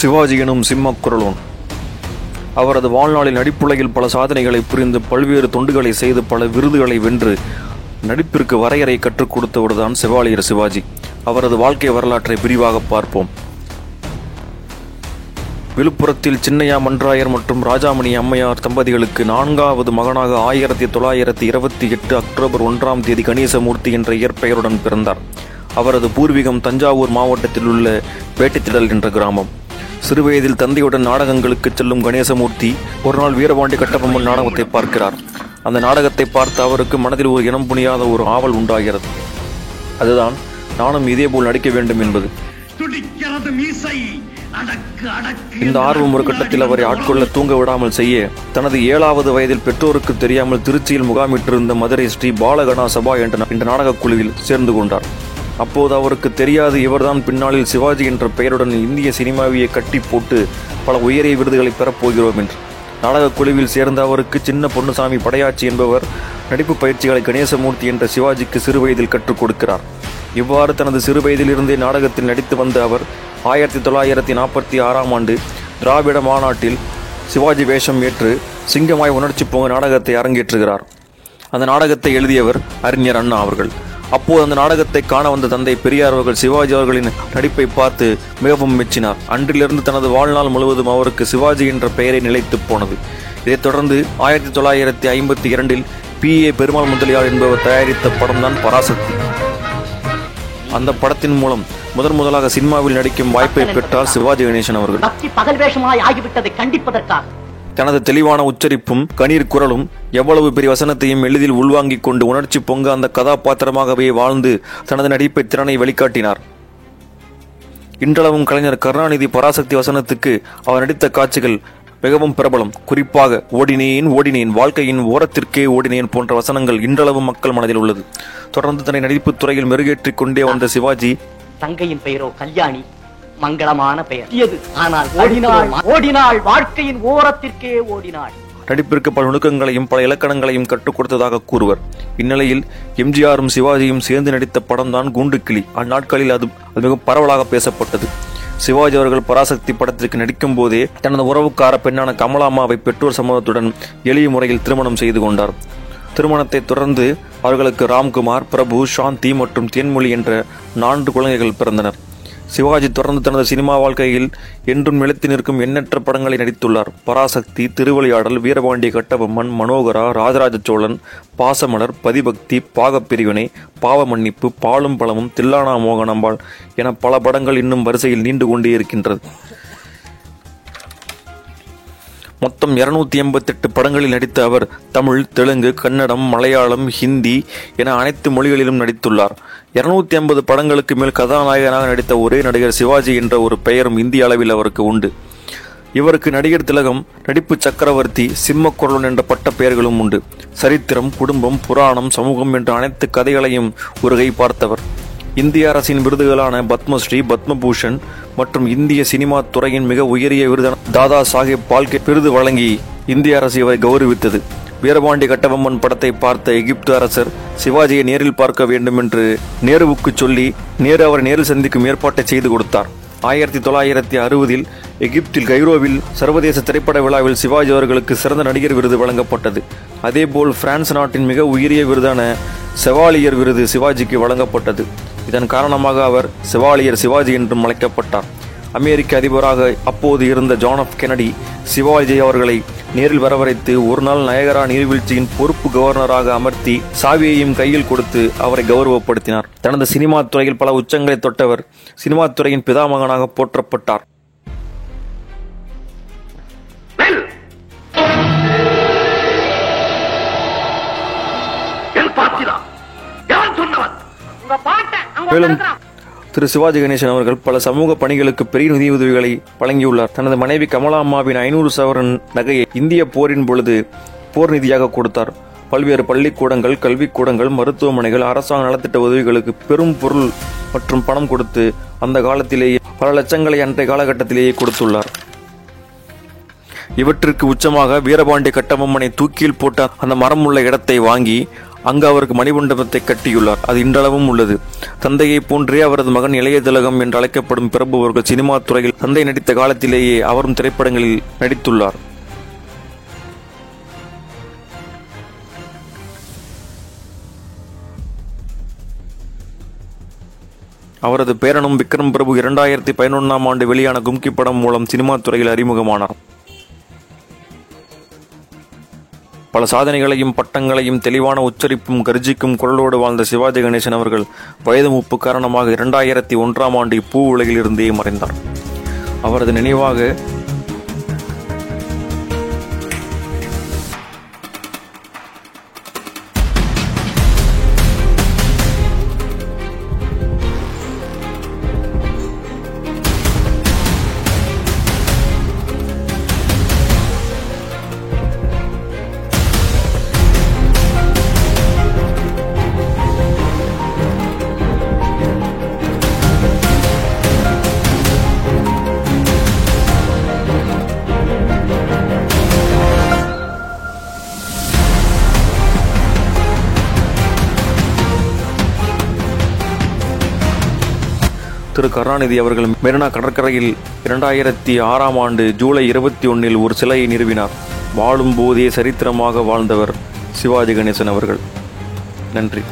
சிவாஜி எனும் சிம்மக்குரலோன். அவரது வாழ்நாளில் நடிப்புலகில் பல சாதனைகளை புரிந்து பல்வேறு தொண்டுகளை செய்து பல விருதுகளை வென்று நடிப்பிற்கு வரையறை கற்றுக் கொடுத்தவர்தான் செவாலியர் சிவாஜி. அவரது வாழ்க்கை வரலாற்றை விரிவாக பார்ப்போம். விழுப்புரத்தில் சின்னையா மன்றாயர் மற்றும் ராஜாமணி அம்மையார் தம்பதிகளுக்கு 4வது மகனாக 1928 அக்டோபர் 1ஆம் தேதி கணேசமூர்த்தி என்ற இயற்பெயருடன் பிறந்தார். அவரது பூர்வீகம் தஞ்சாவூர் மாவட்டத்தில் உள்ள வேட்டித்திடல் என்ற கிராமம். சிறுவயதில் தந்தையுடன் நாடகங்களுக்கு செல்லும் கணேசமூர்த்தி ஒரு நாள் வீரபாண்டி கட்டபொம்மன் நாடகத்தை பார்க்கிறார். அந்த நாடகத்தை பார்த்து அவருக்கு மனதில் ஒரு இனம் புனியாத ஒரு ஆவல் உண்டாகிறது. அதுதான் நானும் இதேபோல் நடிக்க வேண்டும் என்பது. இந்த ஆர்வம் ஒரு கட்டத்தில் அவரை ஆட்கொள்ள தூங்க விடாமல் செய்ய தனது 7வது வயதில் பெற்றோருக்கு தெரியாமல் திருச்சியில் முகாமிட்டிருந்த மதுரை ஸ்ரீ பாலகணா சபா என்ற நாடகக் குழுவில் சேர்ந்து கொண்டார். அப்போது அவருக்கு தெரியாது இவர்தான் பின்னாளில் சிவாஜி என்ற பெயருடன் இந்திய சினிமாவியை கட்டி போட்டு பல உயரிய விருதுகளை பெறப்போகிறோம் என்று. நாடகக் குழுவில் சேர்ந்த அவருக்கு சின்ன பொன்னுசாமி படையாச்சி என்பவர் நடிப்பு பயிற்சிகளை கணேசமூர்த்தி என்ற சிவாஜிக்கு சிறுவயதில் கற்றுக் கொடுக்கிறார். இவ்வாறு தனது சிறுவயதிலிருந்தே நாடகத்தில் நடித்து வந்த அவர் 1946ஆம் ஆண்டு திராவிட மாநாட்டில் சிவாஜி வேஷம் ஏற்று சிங்கமாய் உணர்ச்சி பொங்க நாடகத்தை அரங்கேற்றுகிறார். அந்த நாடகத்தை எழுதியவர் அறிஞர் அண்ணா அவர்கள். அப்போது அந்த நாடகத்தை காண வந்த தந்தை பெரியார் அவர்கள் சிவாஜி அவர்களின் நடிப்பை பார்த்து மிகவும் மெச்சினார். அன்றிலிருந்து தனது வாழ்நாள் முழுவதும் அவருக்கு சிவாஜி என்ற பெயரை நிலைத்து போனது. இதைத் தொடர்ந்து 1952இல் P.A. பெருமாள் முதலியார் என்பவர் தயாரித்த படம்தான் பராசக்தி. அந்த படத்தின் மூலம் முதலாக சினிமாவில் நடிக்கும் வாய்ப்பை பெற்றார் சிவாஜி கணேசன் அவர்கள். தனது தெளிவான உச்சரிப்பும் கணீர் குரலும் எவ்வளவு பெரிய வசனத்தையும் எளிதில் உள்வாங்கிக் கொண்டு உணர்ச்சி பொங்க அந்த கதாபாத்திரமாகவே வாழ்ந்து தனது நடிப்பை திறனை வெளிக்காட்டினார். இன்றளவும் கலைஞர் கருணாநிதி பராசக்தி வசனத்துக்கு அவர் நடித்த காட்சிகள் மிகவும் பிரபலம். குறிப்பாக ஓடினேன் வாழ்க்கையின் ஓரத்திற்கே ஓடினேன் போன்ற வசனங்கள் இன்றளவும் மக்கள் மனதில் உள்ளது. தொடர்ந்து தன்னை நடிப்புத் துறையில் மெருகேற்றிக் கொண்டே வந்த சிவாஜி தங்கையின் பெயரோ கல்யாணி, மங்களமான பெயர். ஆனால் ஓடினாள் வாழ்க்கையின் ஓரத்திற்கே ஓடினாள். நடிப்பிற்கு பல நுணுக்கங்களையும் பல இலக்கணங்களையும் கற்றுக் கொடுத்ததாக கூறுவர். இந்நிலையில் எம்ஜிஆரும் சிவாஜியும் சேர்ந்து நடித்த படம்தான் கூண்டுக்கிளி. அந்நாட்களில் அது மிகவும் பரவலாக பேசப்பட்டது. சிவாஜி அவர்கள் பராசக்தி படத்திற்கு நடிக்கும் போதே தனது உறவுக்கார பெண்ணான கமலாம்மாவை பெற்றோர் சம்மதத்துடன் எளிய முறையில் திருமணம் செய்து கொண்டார். திருமணத்தை தொடர்ந்து அவர்களுக்கு ராம்குமார், பிரபு, சாந்தி மற்றும் தேன்மொழி என்ற 4 குழந்தைகள் பிறந்தனர். சிவாஜி தொடர்ந்து தனது சினிமா வாழ்க்கையில் என்றும் நிலைத்து நிற்கும் எண்ணற்ற படங்களை நடித்துள்ளார். பராசக்தி, திருவிளையாடல், வீரபாண்டிய கட்டபொம்மன், மனோகரா, ராஜராஜ சோழன், பாசமலர், பதிபக்தி, பாகப்பிரிவினை, பாவ மன்னிப்பு, பாலும் பழமும், தில்லானா மோகனாம்பாள் என பல படங்கள் இன்னும் வரிசையில் நீண்டு கொண்டே இருக்கின்றது. மொத்தம் 288 படங்களில் நடித்த அவர் தமிழ், தெலுங்கு, கன்னடம், மலையாளம், ஹிந்தி என அனைத்து மொழிகளிலும் நடித்துள்ளார். 250 படங்களுக்கு மேல் கதாநாயகனாக நடித்த ஒரே நடிகர் சிவாஜி என்ற ஒரு பெயரும் இந்திய அளவில் அவருக்கு உண்டு. இவருக்கு நடிகர் திலகம், நடிப்பு சக்கரவர்த்தி, சிம்மக்குரலன் என்ற பட்ட பெயர்களும் உண்டு. சரித்திரம், குடும்பம், புராணம், சமூகம் என்ற அனைத்து கதைகளையும் ஒரு கை பார்த்தவர். இந்திய அரசின் விருதுகளான பத்மஸ்ரீ, பத்மபூஷன் மற்றும் இந்திய சினிமா துறையின் மிக உயரிய விருதான தாதா சாஹேப் பால்கே விருது வழங்கி இந்திய அரசு இவரை கௌரவித்தது. வீரபாண்டி கட்டபொம்மன் படத்தை பார்த்த எகிப்து அரசர் சிவாஜியை நேரில் பார்க்க வேண்டும் என்று நேருவுக்கு சொல்லி நேரு அவரை நேரில் சந்திக்கும் ஏற்பாட்டை செய்து கொடுத்தார். 1960இல் எகிப்தில் கைரோவில் சர்வதேச திரைப்பட விழாவில் சிவாஜி அவர்களுக்கு சிறந்த நடிகர் விருது வழங்கப்பட்டது. அதேபோல் பிரான்ஸ் நாட்டின் மிக உயரிய விருதான செவாலியர் விருது சிவாஜிக்கு வழங்கப்பட்டது. இதன் காரணமாக அவர் செவாலியர் சிவாஜி என்றும் அழைக்கப்பட்டார். அமெரிக்க அதிபராக அப்போது இருந்த ஜான் எஃப் கென்னடி சிவாஜி அவர்களை நேரில் வரவழைத்து ஒரு நாள் நயகரா நீர்வீழ்ச்சியின் பொறுப்பு கவர்னராக அமர்த்தி சாவியையும் கையில் கொடுத்து அவரை கௌரவப்படுத்தினார். தனது சினிமா துறையில் பல உச்சங்களை தொட்டவர் சினிமா துறையின் பிதாமகனாக போற்றப்பட்டார். மேலும் திரு சிவாஜி கணேசன் அவர்கள் பல சமூக பணிகளுக்கு பெரிய நிதியுதவிகளை வழங்கியுள்ளார். தனது மனைவி கமலாம்மாவின் 500 சவரன் நகையை இந்திய போரின் பொழுது போர் நிதியாக கொடுத்தார். பல்வேறு பள்ளிக்கூடங்கள், கல்விக்கூடங்கள், மருத்துவமனைகள், அரசாங்க நலத்திட்ட உதவிகளுக்கு பெரும் பொருள் மற்றும் பணம் கொடுத்து அந்த காலத்திலேயே பல லட்சங்களை அன்றைய காலகட்டத்திலேயே கொடுத்துள்ளார். இவற்றிற்கு உச்சமாக வீரபாண்டிய கட்டபொம்மனை தூக்கில் போட்ட அந்த மரம் உள்ள இடத்தை வாங்கி அங்கு அவருக்கு மணிமண்டபத்தை கட்டியுள்ளார். அது இன்றளவும் உள்ளது. தந்தையை போன்றே அவரது மகன் இளைய திலகம் என்று அழைக்கப்படும் பிரபு அவர்கள் சினிமா துறையில் தந்தை நடித்த காலத்திலேயே அவரும் திரைப்படங்களில் நடித்துள்ளார். அவரது பேரனும் விக்ரம் பிரபு 2011ஆம் ஆண்டு வெளியான கும்கி படம் மூலம் சினிமா துறையில் அறிமுகமானார். பல சாதனைகளையும் பட்டங்களையும் தெளிவான உச்சரிப்பும் கர்ஜிக்கும் குரலோடு வாழ்ந்த சிவாஜி கணேசன் அவர்கள் வயது மூப்பு காரணமாக 2001ஆம் ஆண்டு இப்பூ உலகில் இருந்தே மறைந்தார். அவரது நினைவாக திரு கருணாநிதி அவர்கள் மெரினா கடற்கரையில் 2006ஆம் ஆண்டு ஜூலை 21இல் ஒரு சிலையை நிறுவினார். வாழும் போதே சரித்திரமாக வாழ்ந்தவர் சிவாஜி கணேசன் அவர்கள். நன்றி.